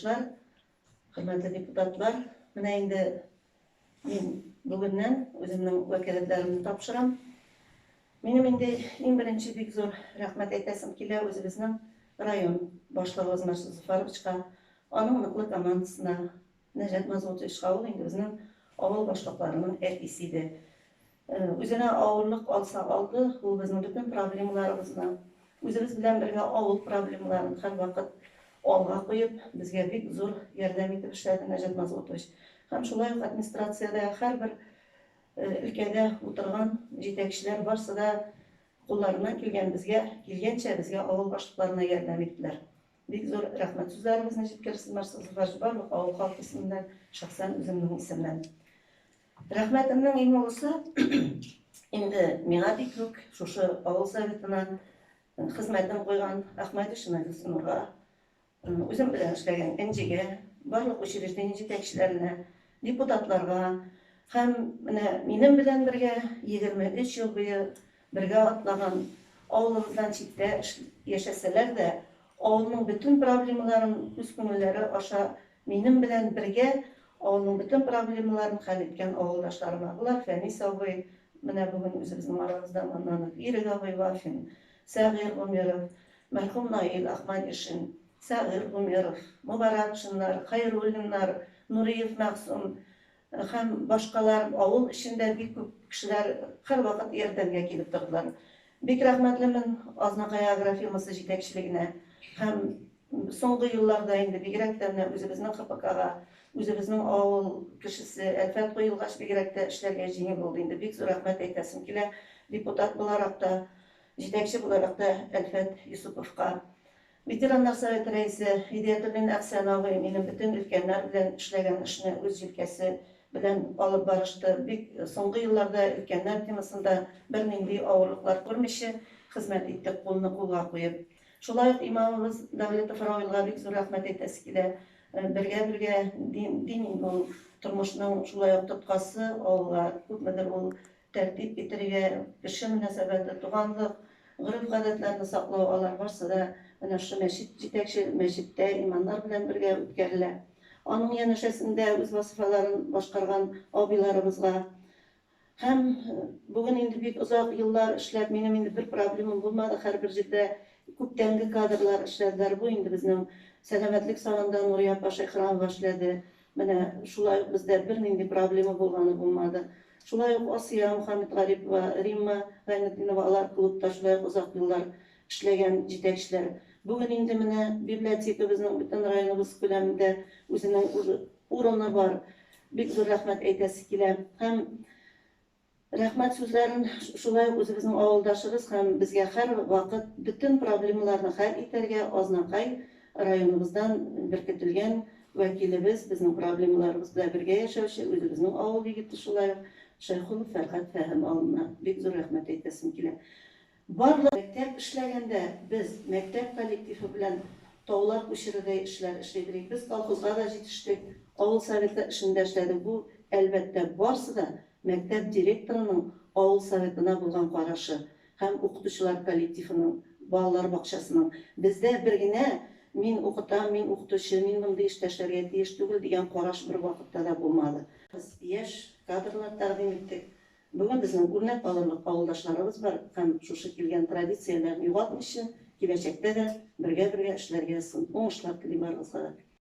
yurttaşlar, hürmetli deputatlar, mine indi men bugünden özümnün vekaletlerini tapşıram. Menim indi en birinci bek zor rahmet aytasım kile özümüzün rayon başlığı Ozmaşı Zufarovichka, onun ılık komandasına Nejat Mazotovичка ol indi özünün avul başlıklarının etkisiydi. Üzerine ağırlık alsa aldı, bu bizim bütün problemalarımızla, özümüz bilen birge avul problemlarını her vakit olga koyup, bizge bek zor yardım etip işledi Nejat Mazotovich. Hem şulay administratsiyada her bir ülkede oturgan jetekçiler varsa da kullarından kelgençe bizge avul başlıklarına yardım ettiler. Bek zor rahmet sözlerimizni jetkirsin Marsızlıqlar barlık avul halk isminden, şahsen özümnün isimden. Rahmetimden en olsa, endi mena bek yok, şuşu avul sovetine hizmetin koygan Ahmet Işınagilsin orga, özüm bilen işlegen NG'ge, barlık учреждение jetekçilerine, deputatlarga, hem menim bilen birge 23 yıl boyu birge atlagan avlumuzdan çitte yaşasalar da avlunun bütün problemaların üskünleri aşağı menim bilen birge avlunun bütün problemalarını hal etken avuldaşlarıma bular. Fenisa boy, bugün özümüzün aramızda manlanık İrik ağabey Vafin, Sağir Umerov, merhum Nail Ahmet İşin, Sağir Umerov, Mubarak Şınlar, Hayrulinlar, Nuriyev Maksum, hem başkalar avul içinde bir kişiler her vakit yardımga kelip turdilar. Bek rahmetlimin Aznakaya Agro firması jetekçiligine hem soňgy ýyllarda indi begirekde özümizning KPK'ga, özümizning avul kişisi Elfet Koyulgaç begirekde işlerge jeňil boldy. Indi bek zor rahmet aytasym kile deputat bolarak da, jetekçi bolarak da Elfet Yusupovga, Veteranlar Soveti reisi Hidayetulin Aksanowy menim bütün ülkenler bilen işlegen işini öz ülkesi bilen alıp barıştı. Soňgy ýyllarda ülkenler temasında bir nindi awurluklar görmüşi hizmet etdik, kolunu kolga koyup. Şolay imamımız Davletov Raoilga bek zor rahmet aytasy kile birge din turmuşynyň şolay tutkasy awulga köpmedir ol tertip etirige, kişi münasebeti, tuganlyk, gyrf-gadetlerini saklaw alar barsa da ana şu meşit jetekçi meşitde imanlar bilen birge ötkerilär. Onun yanışasında öz vasıfaların başkargan abilarımızga hem bugün indi bek uzak yıllar işlep menim indi bir problemim bulmadı. Her bir jerde köptengi kadrlar işlediler. Bu indi bizning selametlik salonunda Nuriye Paşa Ikramova işledi. Mine şulay bizde bir nindi problemi bulgany bulmadı. Şulay Asiya Muhammed Garipova, Rimma Gaynetdinova alar klubda şulay uzak yıllar işlegen jetekçiler. Bugün indi mine biblioteka bizning bütün rayonumuz köleminde özünün urunu var. Bek zor rahmet aytasy kile. Hem rahmet sözlerin şulay özümizin avuldaşыбыз hem bizge her vakit bütün problemalarını hal eterge Aznakay rayonumuzdan birkitilgen vekilimiz bizning problemalarımız bilen birge yaşaşy özümizin avul yigiti şulay Şeyhul Ferhat Fahim alına bek zor rahmet aytasym kile. Barlık mektep işlegende biz mektep kolektifi bilen Tawlar Uşiride işler işledik. Biz kolxozga da jetişdik, avul soveti işinde işledik. Bu elbette barsa da mektep direktorunun avul sovetine bulgan qaraşı, hem okutuşlar kolektifinin, balalar bakçasının bizde birgine men okutam, men okutuşu, men bunday işleşlerge teş tugul degan qaraş bir vaqtda da bolmadı. Biz yaş kadrlar taqdim etdik. Bugün bizning örnek alırlık avuldaşlarımız var. Hem şuşu kelgen tradisiyalarni yo'qotmish, kelajakda da birge işlerge oňuşlar tilayman.